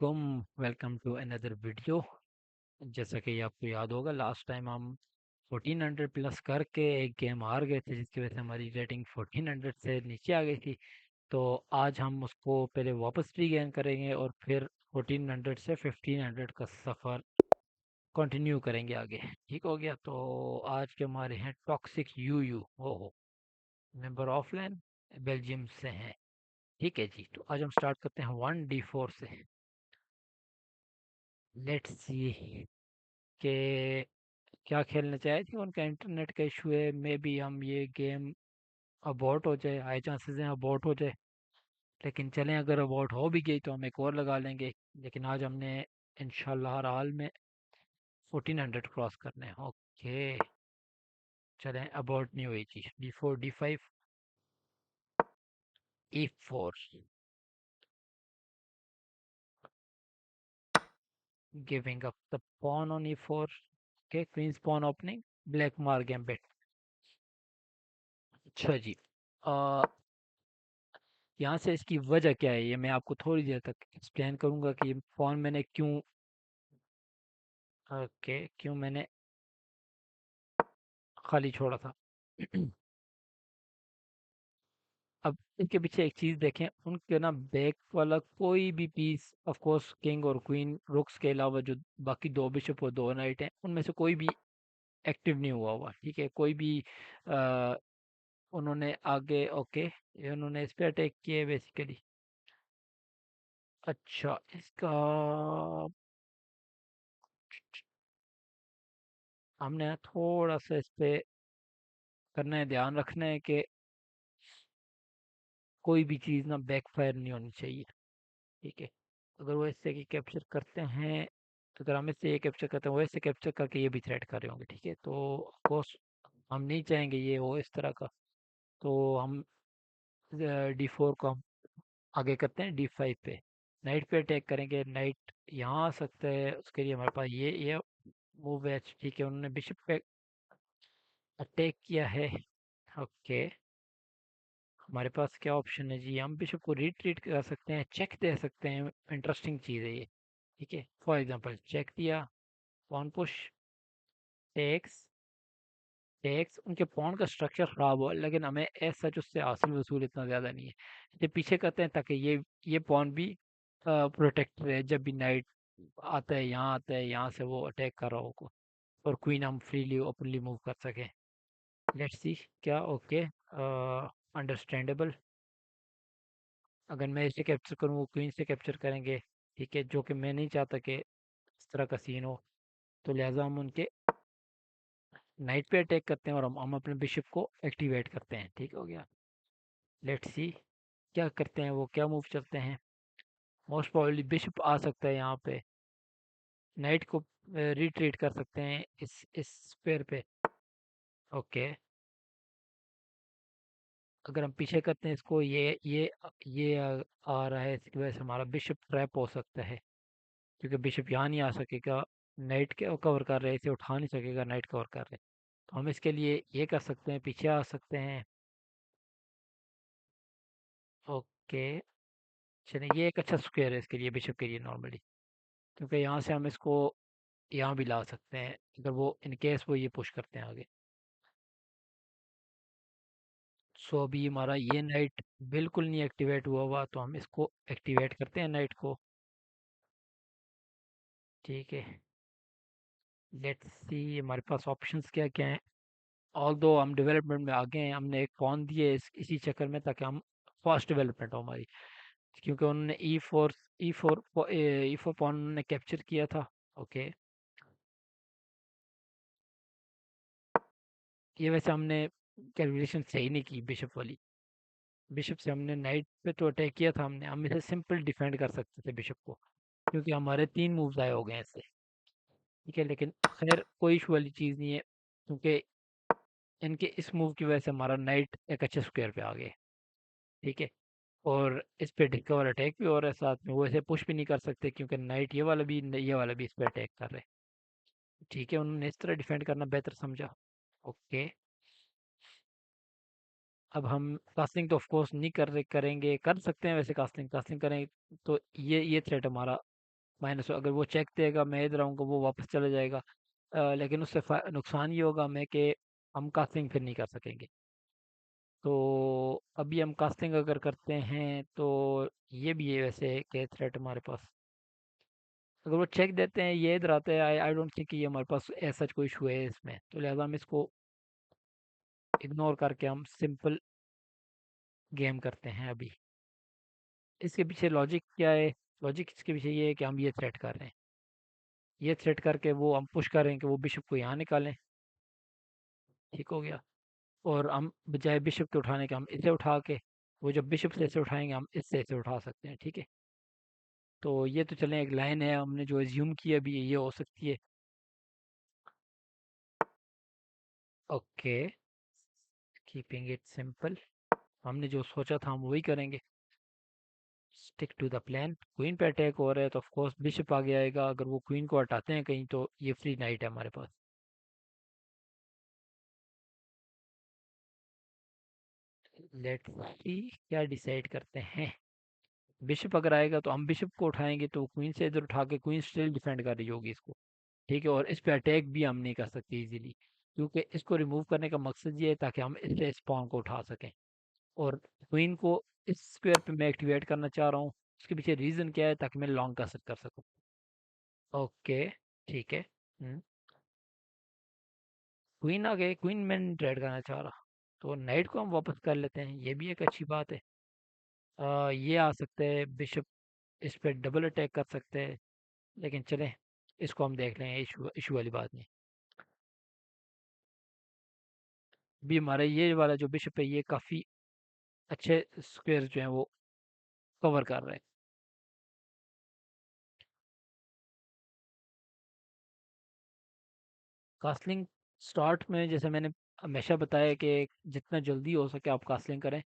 वालेकुम। Welcome to another video. जैसा कि आपको याद होगा, लास्ट टाइम हम 1400 प्लस करके एक गेम हार गए थे, जिसकी वजह से हमारी रेटिंग 1400 से नीचे आ गई थी। तो आज हम उसको पहले वापस रीगेन करेंगे और फिर 1400 से 1500 का सफ़र कंटिन्यू करेंगे आगे। ठीक हो गया? तो आज के हमारे हैं टॉक्सिक यू ओहो, मेंबर ऑफलाइन, बेल्जियम से हैं। ठीक है जी, तो आज हम स्टार्ट करते हैं 1d4 से। लेट्स सी के क्या खेलना चाहे थे, उनका इंटरनेट का इशू है। मे बी हम ये गेम अबॉर्ट हो जाए, हाई चांसेस हैं अबॉर्ट हो जाए। लेकिन चलें, अगर अबॉर्ट हो भी गई तो हम एक और लगा लेंगे। लेकिन आज हमने इंशाल्लाह हर हाल में 1400 क्रॉस करने हैं। ओके, चलें, अबॉर्ट नहीं हुई जी। D4 D5 E4, giving up the pawn on E4। Okay, queen's pawn opening, Blackmar gambit. अच्छा जी, यहाँ से इसकी वजह क्या है ये मैं आपको थोड़ी देर तक एक्सप्लेन करूंगा कि ये फ़ोन मैंने क्यों, ओके, क्यों मैंने खाली छोड़ा था। अब इसके पीछे एक चीज़ देखें, उनके ना बैक वाला कोई भी पीस, ऑफ कोर्स किंग और क्वीन रुक्स के अलावा जो बाकी दो बिशप और दो नाइट हैं, उनमें से कोई भी एक्टिव नहीं हुआ हुआ। ठीक है, कोई भी आ, उन्होंने आगे, ओके, ये उन्होंने इस पे अटैक किया है बेसिकली। अच्छा, इसका हमने थोड़ा सा इस पे करना है, ध्यान रखना है कि कोई भी चीज़ ना बैकफायर नहीं होनी चाहिए। ठीक है, अगर वो इससे कि कैप्चर करते हैं, तो अगर हम इससे ये कैप्चर करते हैं, वो इससे कैप्चर करके ये भी थ्रेट कर रहे होंगे। ठीक है, तो ऑफकोर्स हम नहीं चाहेंगे ये हो इस तरह का। तो हम D4 को हम आगे करते हैं D5 पे। नाइट पे अटैक करेंगे, नाइट यहाँ आ सकता है, उसके लिए हमारे पास ये मूव है। ठीक है, उन्होंने बिशप पे अटैक किया है। ओके, हमारे पास क्या ऑप्शन है जी? हम बिशप को रिट्रीट कर सकते हैं, चेक दे सकते हैं। इंटरेस्टिंग चीज़ है ये। ठीक है, फॉर एग्जांपल चेक दिया, पॉन पुश, टेक्स टेक्स। उनके पॉन का स्ट्रक्चर खराब हुआ, लेकिन हमें एज सच उससे हासिल वसूल इतना ज़्यादा नहीं है। ये पीछे करते हैं ताकि ये पॉन भी प्रोटेक्ट रहे, जब भी नाइट आता है, यहाँ आता है, यहाँ से वो अटैक कर रहा हो, और क्वीन हम फ्रीली ओपनली मूव कर सकें। लेट्स सी क्या। Okay, understandable. अगर मैं इसे कैप्चर करूँ, वो क्वीन से कैप्चर करेंगे। ठीक है, जो कि मैं नहीं चाहता कि इस तरह का सीन हो। तो लिहाजा हम उनके नाइट पे अटैक करते हैं और हम अपने बिशप को एक्टिवेट करते हैं। ठीक हो गया? लेट्स सी क्या करते हैं, वो क्या मूव चलते हैं। मोस्ट प्रोबेबली बिशप आ सकता है यहाँ पे, नाइट को रिट्रीट कर सकते हैं इस स्क्वायर पे। ओके, अगर हम पीछे करते हैं इसको, ये आ रहा है, इसकी वजह से हमारा बिशप ट्रैप हो सकता है, क्योंकि बिशप यहाँ नहीं आ सकेगा। नाइट के कवर कर रहे हैं, इसे उठा नहीं सकेगा, नाइट कवर कर रहे हैं। तो हम इसके लिए ये कर सकते हैं, पीछे आ सकते हैं। ओके, चलिए, ये एक अच्छा स्क्वायर है इसके लिए, बिशप के लिए नॉर्मली, क्योंकि यहाँ से हम इसको यहाँ भी ला सकते हैं, अगर वो इन केस वो ये पुश करते हैं आगे। सो अभी हमारा ये नाइट बिल्कुल नहीं एक्टिवेट हुआ हुआ, तो हम इसको एक्टिवेट करते हैं नाइट को। ठीक है, लेट्स सी हमारे पास ऑप्शंस क्या क्या हैं। ऑल दो हम डेवलपमेंट में आगे हैं, हमने एक पॉन दिए इसी चक्कर में, ताकि हम फास्ट डेवलपमेंट हो हमारी, क्योंकि उन्होंने ई फोर पॉन ने कैप्चर किया था। ओके, ये वैसे हमने कैलकुलेशन सही नहीं की बिशप वाली। बिशप से हमने नाइट पे तो अटैक किया था, हम इसे सिंपल डिफेंड कर सकते थे बिशप को, क्योंकि हमारे 3 मूव्स आए हो गए हैं इससे। ठीक है, लेकिन खैर कोई इशू वाली चीज़ नहीं है, क्योंकि इनके इस मूव की वजह से हमारा नाइट एक अच्छे स्क्वायर पे आ गए। ठीक है, और इस पे डिस्कवर अटैक भी हो रहा है साथ में, वो ऐसे पुश भी नहीं कर सकते, क्योंकि नाइट ये वाला भी इस पे अटैक कर रहे हैं। ठीक है, उन्होंने इस तरह डिफेंड करना बेहतर समझा। ओके, अब हम कास्टिंग तो ऑफ कोर्स नहीं कर रहे, करेंगे, कर सकते हैं वैसे, कास्टिंग कास्टिंग करें तो ये थ्रेट हमारा माइनस अगर वो चेक देगा मैं इधर आऊँगा वो वापस चला जाएगा। लेकिन उससे नुकसान ये होगा हमें कि हम कास्टिंग फिर नहीं कर सकेंगे। तो अभी हम कास्टिंग अगर करते हैं तो ये भी है वैसे के थ्रेट हमारे पास। अगर वो चेक देते हैं ये इधर आते हैं, आई आई डोंट थिंक ये हमारे पास ऐसा कोई इशू है इसमें, तो लिहाजा हम इसको इग्नोर करके हम सिंपल गेम करते हैं अभी। इसके पीछे लॉजिक क्या है? लॉजिक इसके पीछे ये है कि हम ये थ्रेट कर रहे हैं, ये थ्रेट करके वो हम पुश कर रहे हैं कि वो बिशप को यहाँ निकालें। ठीक हो गया। और हम बजाय बिशप के उठाने के हम इसे उठा के, वो जब बिशप से इसे उठाएंगे हम इससे इसे उठा सकते हैं। ठीक है। तो ये तो चलें एक लाइन है हमने जो एज्यूम की अभी ये हो सकती है। ओके, कीपिंग इट सिंपल, हमने जो सोचा था हम वही करेंगे। Stick to the plan. Queen पे अटैक हो रहा है तो ऑफ कोर्स बिशप आगे आएगा, अगर वो क्वीन को हटाते हैं कहीं तो ये फ्री नाइट है हमारे पास। लेट्स सी क्या डिसाइड करते हैं। बिशप अगर आएगा तो हम बिशप को उठाएंगे तो क्वीन से इधर उठा के क्वीन स्टिल डिफेंड कर रही होगी इसको। ठीक है, और इस पे अटैक भी हम नहीं कर सकते इजीली, क्योंकि इसको रिमूव करने का मकसद ये है ताकि हम इससे इस पॉन को उठा सकें। और क्वीन को इस स्क्वायर पे मैं एक्टिवेट करना चाह रहा हूँ। उसके पीछे रीज़न क्या है? ताकि मैं लॉन्ग कसर कर सकूँ। ओके, ठीक है। क्वीन आ गए, क्वीन मैं नहीं ट्रेड करना चाह रहा, तो नाइट को हम वापस कर लेते हैं, ये भी एक अच्छी बात है। ये आ सकते हैं बिशप, इस पे डबल अटैक कर सकते हैं, लेकिन चलें इसको हम देख लेंगे, इशू इशू वाली बात नहीं। भी हमारा ये वाला जो बिशप है ये काफ़ी अच्छे स्क्वेयर जो हैं वो कवर कर रहे हैं। कास्लिंग स्टार्ट में जैसे मैंने हमेशा बताया कि जितना जल्दी हो सके आप कास्लिंग करें,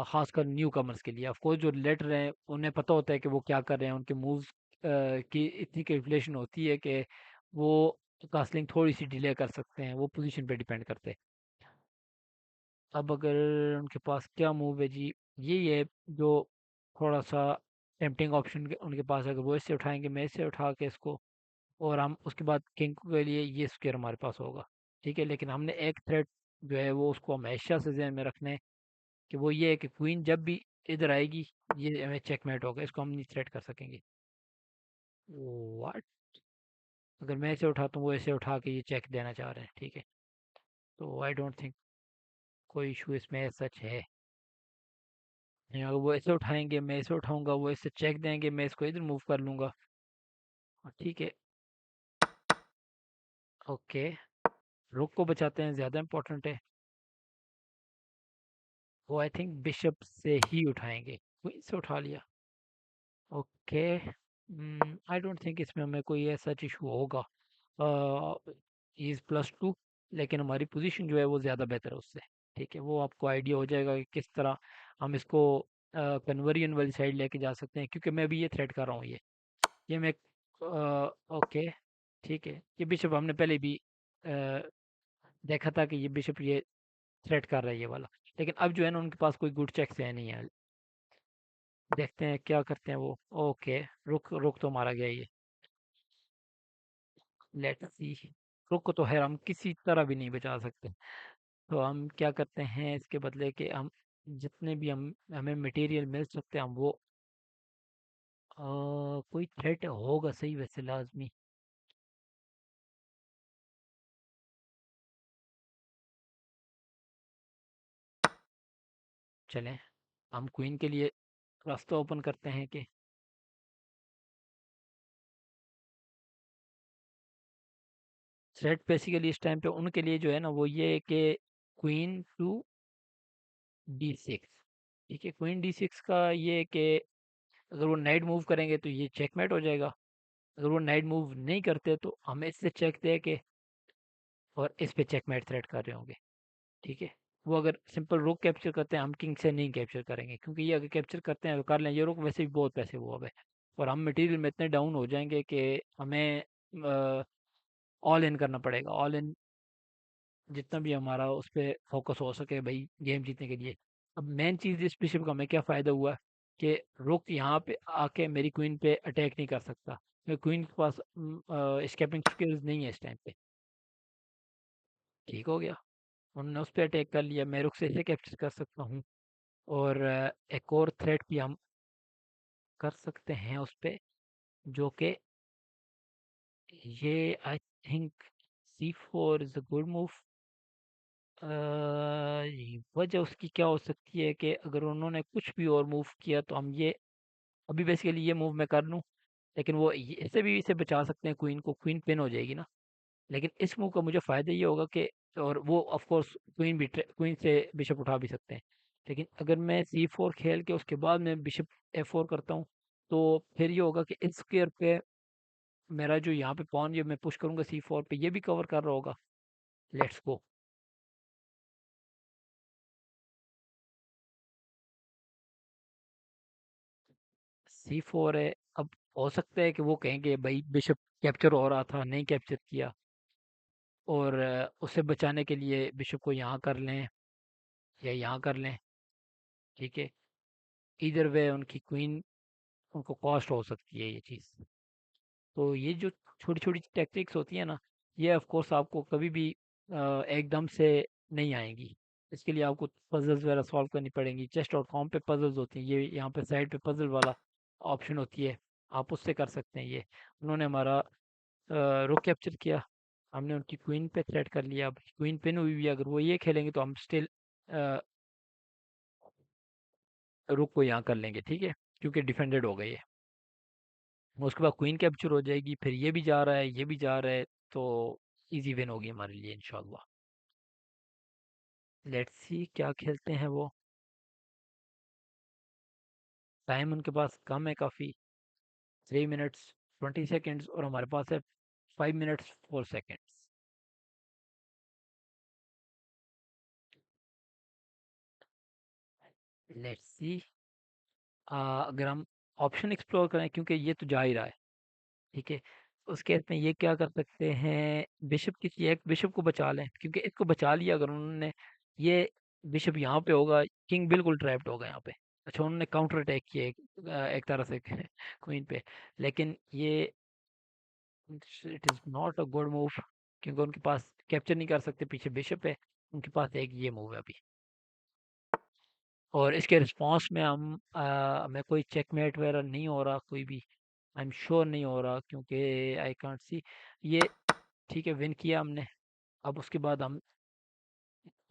खासकर न्यू कमर्स के लिए। ऑफ कोर्स जो लेट रहे हैं उन्हें पता होता है कि वो क्या कर रहे हैं, उनके मूव्स की इतनी कैलकुलेशन होती है कि वो कास्लिंग थोड़ी सी डिले कर सकते हैं, वो पोजीशन पे डिपेंड करते हैं। अब अगर उनके पास क्या मूव है जी, यही है जो थोड़ा सा टेम्पटिंग ऑप्शन उनके पास है। अगर वो इससे उठाएंगे मैं इससे उठा के इसको, और हम उसके बाद किंग के लिए ये स्क्वायर हमारे पास होगा। ठीक है, लेकिन हमने एक थ्रेट जो है वो उसको हमेशा से ध्यान में रखना है कि वो ये है कि क्वीन जब भी इधर आएगी ये हमें चेकमेट होगा, इसको हम नहीं थ्रेट कर सकेंगे। व्हाट? अगर मैं इसे उठाता हूँ वो इसे उठा के ये चेक देना चाह रहे हैं। ठीक है, तो आई डोंट थिंक कोई इशू इसमें सच है। नहीं, अगर वो इसे उठाएंगे मैं इसे उठाऊंगा, वो इसे चेक देंगे मैं इसको इधर मूव कर लूंगा। ठीक है। ओके, रुक को बचाते हैं, ज़्यादा इंपॉर्टेंट है। वो आई थिंक बिशप से ही उठाएंगे, क्वीन से उठा लिया। ओके, आई डोंट थिंक इसमें हमें कोई ऐसा इशू होगा। इज़ +2, लेकिन हमारी पोजीशन जो है वो ज़्यादा बेहतर है उससे। ठीक है, वो आपको आइडिया हो जाएगा कि किस तरह हम इसको कन्वर्जन वाली साइड लेके जा सकते हैं, क्योंकि मैं अभी ये थ्रेड कर रहा हूँ ये मैं ओके। ठीक है, ये बिशप हमने पहले भी अ, देखा था कि ये बिशप ये थ्रेड कर रहा है ये वाला, लेकिन अब जो है ना उनके पास कोई गुड चेक्स है नहीं है। देखते हैं क्या करते हैं वो। ओके, रुक रुक तो मारा गया ये। लेट्स सी, रुक को तो खैर हम किसी तरह भी नहीं बचा सकते। तो हम क्या करते हैं इसके बदले कि हम जितने भी हम हमें मटेरियल मिल सकते हैं हम वो कोई थ्रेट होगा सही वैसे लाजमी। चलें हम क्वीन के लिए रास्ता ओपन करते हैं कि थ्रेट बेसिकली इस टाइम पे उनके लिए जो है ना वो ये है कि क्वीन टू D6। ठीक है, क्वीन D6 का ये है कि अगर वो नाइट मूव करेंगे तो ये चेकमेट हो जाएगा। अगर वो नाइट मूव नहीं करते तो हम इससे चेक दे के और इस पे चेकमेट थ्रेट कर रहे होंगे। ठीक है, वो अगर सिंपल रुक कैप्चर करते हैं हम किंग से नहीं कैप्चर करेंगे, क्योंकि ये अगर कैप्चर करते हैं तो कर लें, ये रुक वैसे भी बहुत पैसे हुआ है, और हम मटेरियल में इतने डाउन हो जाएंगे कि हमें ऑल इन करना पड़ेगा। ऑल इन जितना भी हमारा उस पर फोकस हो सके भाई गेम जीतने के लिए। अब मेन चीज़ इस बिशप का हमें क्या फ़ायदा हुआ कि रुक यहाँ पे आके मेरी क्वीन पे अटैक नहीं कर सकता, क्योंकि क्वीन के पास स्केपिंग स्किल्स नहीं है इस टाइम पे। ठीक हो गया, उन्होंने उस पर अटैक कर लिया, मैं रुक से इसे कैप्चर कर सकता हूँ। और एक और थ्रेट भी हम कर सकते हैं उस पे, जो कि ये I think C4 is a good move. वजह उसकी क्या हो सकती है कि अगर उन्होंने कुछ भी और मूव किया तो हम ये, अभी बेसिकली ये मूव मैं कर लूँ, लेकिन वो इससे भी इसे बचा सकते हैं, क्वीन को, क्वीन पिन हो जाएगी ना। लेकिन इस मूव का मुझे फ़ायदा ये होगा कि, और वो ऑफ कोर्स क्वीन से बिशप उठा भी सकते हैं। लेकिन अगर मैं C4 खेल के उसके बाद मैं बिशप F4 करता हूँ, तो फिर ये होगा कि इस स्क्वायर पे मेरा जो यहाँ पे पॉन ये मैं पुश करूँगा C4 पे, ये भी कवर कर रहा होगा। Let's go. C4 है। अब हो सकता है कि वो कहेंगे भाई बिशप कैप्चर हो रहा था, नहीं कैप्चर किया, और उसे बचाने के लिए बिशप को यहाँ कर लें या यहाँ कर लें। ठीक है, इधर वे उनकी क्वीन, उनको कॉस्ट हो सकती है ये चीज़। तो ये जो छोटी छोटी टैक्टिक्स होती है ना, ये ऑफ कोर्स आपको कभी भी एकदम से नहीं आएंगी। इसके लिए आपको पजल्स वगैरह सॉल्व करनी पड़ेंगी। चेस्ट और कॉम पे पजल्स होती हैं, ये यहाँ पे साइड पे पजल वाला ऑप्शन होती है, आप उससे कर सकते हैं ये। उन्होंने हमारा रुक कैप्चर किया, हमने उनकी क्वीन पे थ्रेट कर लिया। अब क्वीन पिन हुई भी, अगर वो ये खेलेंगे तो हम स्टिल रुक को यहाँ कर लेंगे, ठीक है, क्योंकि डिफेंडेड हो गई है। उसके बाद क्वीन कैप्चर हो जाएगी, फिर ये भी जा रहा है, ये भी जा रहा है, तो इजी विन होगी हमारे लिए इंशाल्लाह। लेट्स सी क्या खेलते हैं वो। टाइम उनके पास कम है काफ़ी, 3 मिनट्स 20 सेकेंड्स, और हमारे पास है 5 मिनट्स 4 सेकेंड्स। लेट्स सी, अगर हम ऑप्शन एक्सप्लोर करें, क्योंकि ये तो जा ही रहा है, ठीक है, उस केस में ये क्या कर सकते हैं, बिशप, किसी एक बिशप को बचा लें, क्योंकि इसको बचा लिया अगर उन्होंने, ये बिशप यहाँ पे होगा, किंग बिल्कुल ट्रैप्ड होगा यहाँ पे। अच्छा, उन्होंने काउंटर अटैक किया एक तरह से क्वीन पे, लेकिन ये it is not a good move, क्योंकि उनके पास कैप्चर नहीं कर सकते, पीछे बिशप है, उनके पास एक ये मूव है अभी। और इसके रिस्पॉन्स में हम हमें कोई चेकमेट वगैरह नहीं हो रहा, कोई भी, आई एम श्योर नहीं हो रहा, क्योंकि आई कांट सी ये। ठीक है, विन किया हमने। अब उसके बाद हम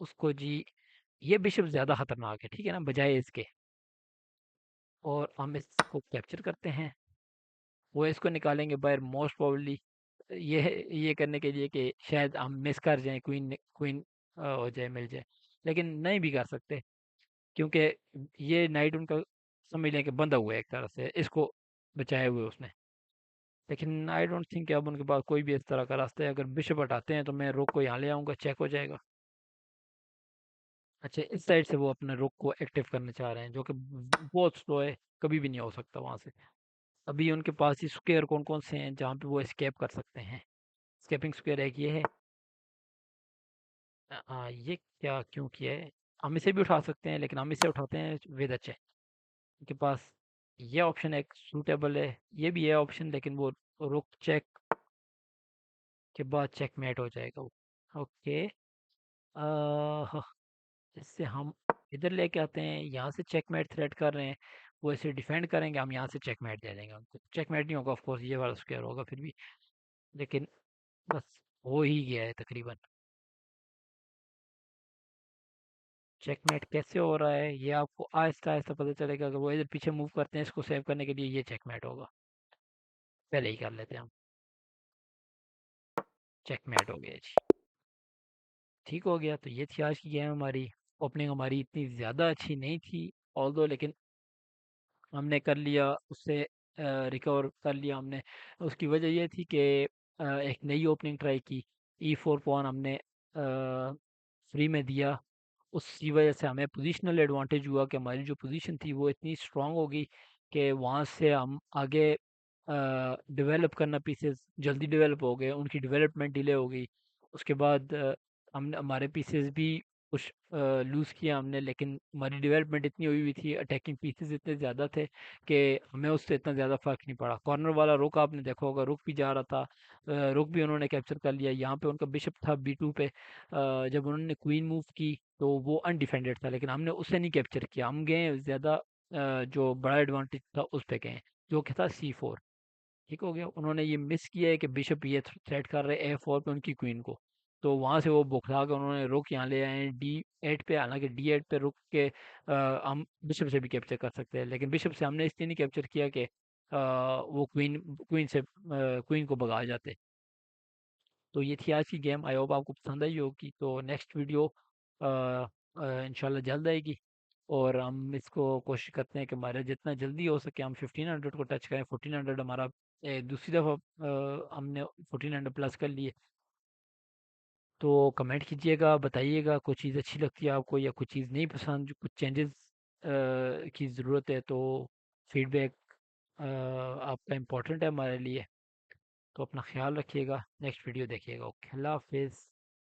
उसको जी, ये बिशप ज़्यादा खतरनाक है, ठीक है ना, बजाय इसके, और हम इसको कैप्चर करते हैं। वो इसको निकालेंगे बाहर मोस्ट प्रोबेबली, ये ये करने के लिए कि शायद हम मिस कर जाएं, क्वीन क्वीन हो जाए, मिल जाए। लेकिन नहीं भी कर सकते, क्योंकि ये नाइट उनका समझ लें कि बंधा हुआ है एक तरह से, इसको बचाए हुए उसने। लेकिन आई डोंट थिंक कि अब उनके पास कोई भी इस तरह का रास्ता है। अगर बिशप हटाते हैं तो मैं रुक को यहाँ ले आऊँगा, चेक हो जाएगा। अच्छा, इस साइड से वो अपने रुक को एक्टिव करना चाह रहे हैं, जो कि बहुत स्लो है, कभी भी नहीं हो सकता वहाँ से। अभी उनके पास ही स्क्वायर कौन कौन से हैं जहाँ पे वो एस्केप कर सकते हैं। स्केपिंग स्क्वायर एक ये है। ये क्या क्यों किया है, हम इसे भी उठा सकते हैं, लेकिन हम इसे उठाते हैं विद अ चेक। उनके पास ये ऑप्शन एक सूटेबल है, ये भी है ऑप्शन, लेकिन वो रुक चेक के बाद चेकमेट हो जाएगा वो। ओके, इससे हम इधर लेके आते हैं, यहाँ से चेकमेट थ्रेट कर रहे हैं, वो ऐसे डिफेंड करेंगे, हम यहाँ से चेकमेट दे देंगे उनको। चेकमेट नहीं होगा ऑफ कोर्स, ये वाला स्क्वायर होगा फिर भी, लेकिन बस हो ही गया है तकरीबन। चेकमेट कैसे हो रहा है ये आपको आहिस्ता आहिस्ता पता चलेगा। अगर वो इधर पीछे मूव करते हैं इसको सेव करने के लिए, ये चेकमेट होगा। पहले ही कर लेते हैं हम। चेकमेट हो गया जी। ठीक हो गया, तो ये थी आज की गेम हमारी। ओपनिंग हमारी इतनी ज़्यादा अच्छी नहीं थी ऑल्दो, लेकिन हमने कर लिया उससे, रिकवर कर लिया हमने। उसकी वजह ये थी कि एक नई ओपनिंग ट्राई की, E4 पॉन हमने फ्री में दिया। उसकी वजह से हमें पोजीशनल एडवांटेज हुआ कि हमारी जो पोजीशन थी वो इतनी स्ट्रांग होगी कि वहाँ से हम आगे डेवलप करना, पीसेस जल्दी डेवलप हो गए, उनकी डेवलपमेंट डिले हो गई। उसके बाद हमने हमारे पीसेस भी कुछ लूज़ किया हमने, लेकिन हमारी डेवलपमेंट इतनी हुई हुई थी, अटैकिंग पीसेस इतने ज़्यादा थे कि हमें उससे इतना ज़्यादा फ़र्क नहीं पड़ा। कॉर्नर वाला रुक आपने देखा होगा, रुक भी जा रहा था, रुक भी उन्होंने कैप्चर कर लिया। यहाँ पे उनका बिशप था B2 पे, जब उन्होंने क्वीन मूव की तो वो अनडिफेंडेड था, लेकिन हमने उसे नहीं कैप्चर किया। हम गए ज़्यादा जो बड़ा एडवांटेज था उस पे गए, जो कि था C4। ठीक हो गया। उन्होंने ये मिस किया है कि बिशप ये थ्रेट कर रहे A4 पे उनकी क्वीन को, तो वहां से वो बौखला के उन्होंने रुक यहाँ ले आए हैं D8 पे। हालांकि D8 पे रुक के हम बिशप से भी कैप्चर कर सकते हैं, लेकिन बिशप से हमने इसलिए नहीं कैप्चर किया कि वो क्वीन क्वीन से क्वीन को भगा जाते। तो ये थी आज की गेम, आई होप आपको पसंद आई होगी। तो नेक्स्ट वीडियो इंशाल्लाह जल्द आएगी, और हम इसको कोशिश करते हैं कि हमारे जितना जल्दी हो सके हम 1500 को टच करें। 1400 हमारा दूसरी दफ़ा हमने 1400 प्लस कर लिए। तो कमेंट कीजिएगा, बताइएगा कोई चीज़ अच्छी लगती है आपको या कुछ चीज़ नहीं पसंद, जो कुछ चेंजेस की ज़रूरत है, तो फीडबैक आपका इम्पोर्टेंट है हमारे लिए। तो अपना ख्याल रखिएगा, नेक्स्ट वीडियो देखिएगा। ओके, अल्लाह हाफिज़।